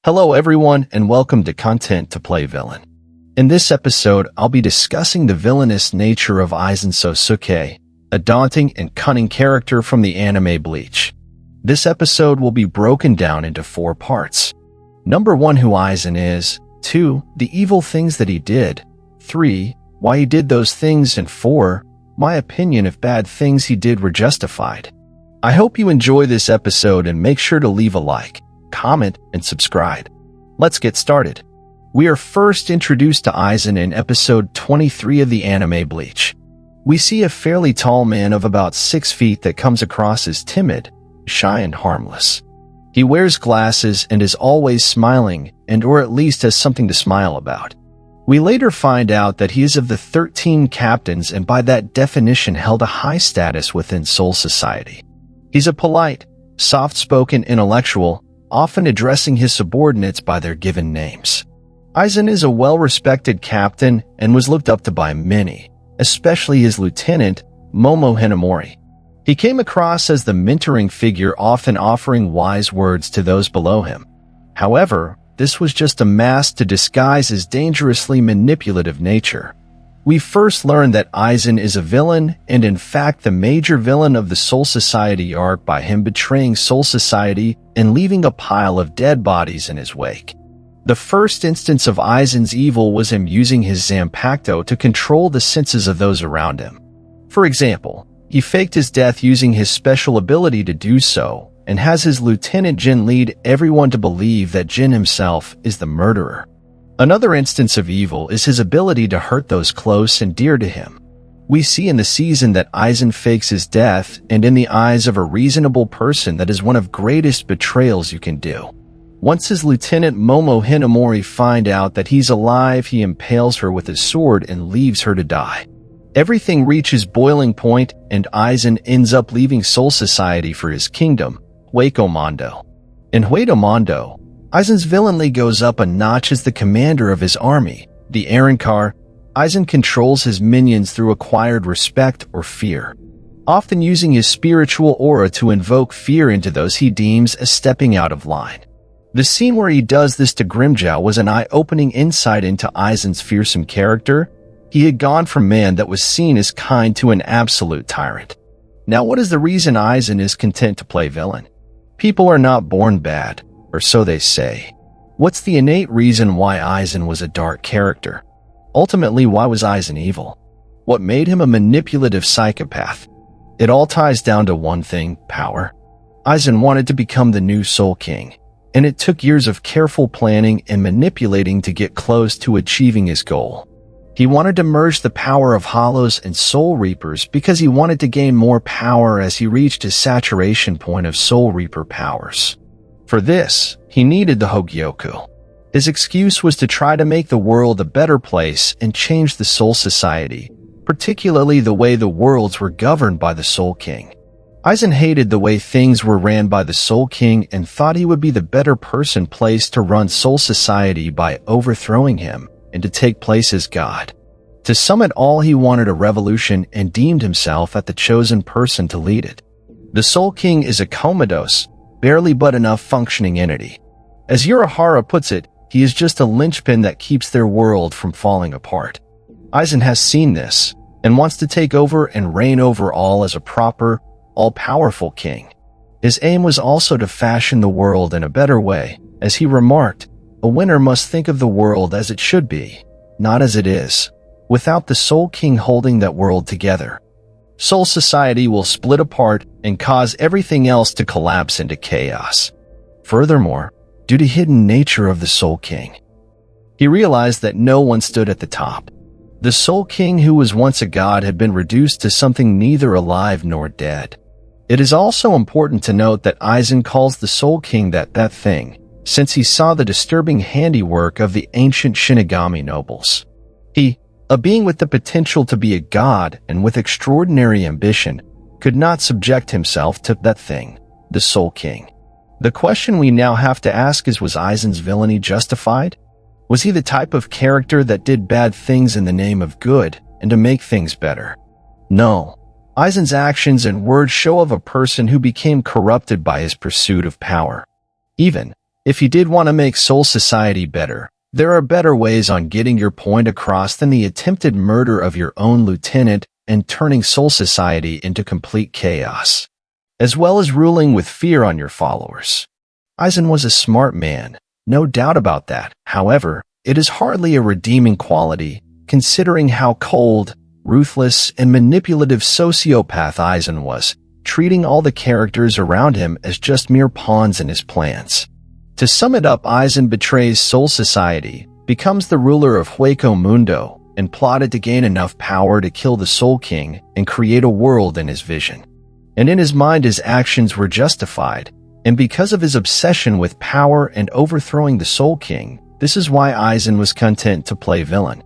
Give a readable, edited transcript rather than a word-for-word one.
Hello everyone and welcome to Content to Play Villain. In this episode, I'll be discussing the villainous nature of Aizen Sosuke, a daunting and cunning character from the anime Bleach. This episode will be broken down into 4 parts. Number 1, who Aizen is. 2, the evil things that he did. 3, why he did those things. And 4, my opinion if bad things he did were justified. I hope you enjoy this episode and make sure to leave a like, comment, and subscribe. Let's get started. We are first introduced to Aizen in episode 23 of the anime Bleach. We see a fairly tall man of about 6 feet that comes across as timid, shy, and harmless. He wears glasses and is always smiling, or at least has something to smile about. We later find out that he is of the 13 captains and by that definition held a high status within Soul Society. He's a polite, soft-spoken intellectual, often addressing his subordinates by their given names. Aizen is a well-respected captain and was looked up to by many, especially his lieutenant, Momo Hinamori. He came across as the mentoring figure, often offering wise words to those below him. However, this was just a mask to disguise his dangerously manipulative nature. We first learn that Aizen is a villain and in fact the major villain of the Soul Society arc by him betraying Soul Society and leaving a pile of dead bodies in his wake. The first instance of Aizen's evil was him using his Zanpakuto to control the senses of those around him. For example, he faked his death using his special ability to do so and has his lieutenant Jin lead everyone to believe that Jin himself is the murderer. Another instance of evil is his ability to hurt those close and dear to him. We see in the season that Aizen fakes his death, and in the eyes of a reasonable person that is one of greatest betrayals you can do. Once his lieutenant Momo Hinamori find out that he's alive, he impales her with his sword and leaves her to die. Everything reaches boiling point and Aizen ends up leaving Soul Society for his kingdom, Hueco-Mondo. In Hueco-Mondo, Aizen's villainy goes up a notch as the commander of his army, the Arrancar. Aizen controls his minions through acquired respect or fear, often using his spiritual aura to invoke fear into those he deems as stepping out of line. The scene where he does this to Grimmjow was an eye-opening insight into Aizen's fearsome character. He had gone from man that was seen as kind to an absolute tyrant. Now, what is the reason Aizen is content to play villain? People are not born bad, or so they say. What's the innate reason why Aizen was a dark character? Ultimately, why was Aizen evil? What made him a manipulative psychopath? It all ties down to one thing: power. Aizen wanted to become the new Soul King, and it took years of careful planning and manipulating to get close to achieving his goal. He wanted to merge the power of Hollows and Soul Reapers because he wanted to gain more power as he reached his saturation point of Soul Reaper powers. For this, he needed the Hogyoku. His excuse was to try to make the world a better place and change the Soul Society, particularly the way the worlds were governed by the Soul King. Aizen hated the way things were ran by the Soul King and thought he would be the better person placed to run Soul Society by overthrowing him and to take place as God. To sum it all, he wanted a revolution and deemed himself as the chosen person to lead it. The Soul King is a comatose, barely but enough functioning entity. As Urahara puts it, he is just a linchpin that keeps their world from falling apart. Aizen has seen this and wants to take over and reign over all as a proper, all-powerful king. His aim was also to fashion the world in a better way. As he remarked, a winner must think of the world as it should be, not as it is. Without the Soul King holding that world together, Soul Society will split apart and cause everything else to collapse into chaos. Furthermore, due to hidden nature of the Soul King, he realized that no one stood at the top. The Soul King, who was once a god, had been reduced to something neither alive nor dead. It is also important to note that Aizen calls the Soul King that thing, since he saw the disturbing handiwork of the ancient Shinigami nobles. He, a being with the potential to be a god and with extraordinary ambition, could not subject himself to that thing, the Soul King. The question we now have to ask is, was Aizen's villainy justified? Was he the type of character that did bad things in the name of good and to make things better? No. Aizen's actions and words show of a person who became corrupted by his pursuit of power. Even If you did want to make Soul Society better, there are better ways on getting your point across than the attempted murder of your own lieutenant and turning Soul Society into complete chaos, as well as ruling with fear on your followers. Aizen was a smart man, no doubt about that. However, it is hardly a redeeming quality, considering how cold, ruthless, and manipulative sociopath Aizen was, treating all the characters around him as just mere pawns in his plans. To sum it up, Aizen betrays Soul Society, becomes the ruler of Hueco Mundo, and plotted to gain enough power to kill the Soul King and create a world in his vision. And in his mind, his actions were justified, and because of his obsession with power and overthrowing the Soul King, this is why Aizen was content to play villain.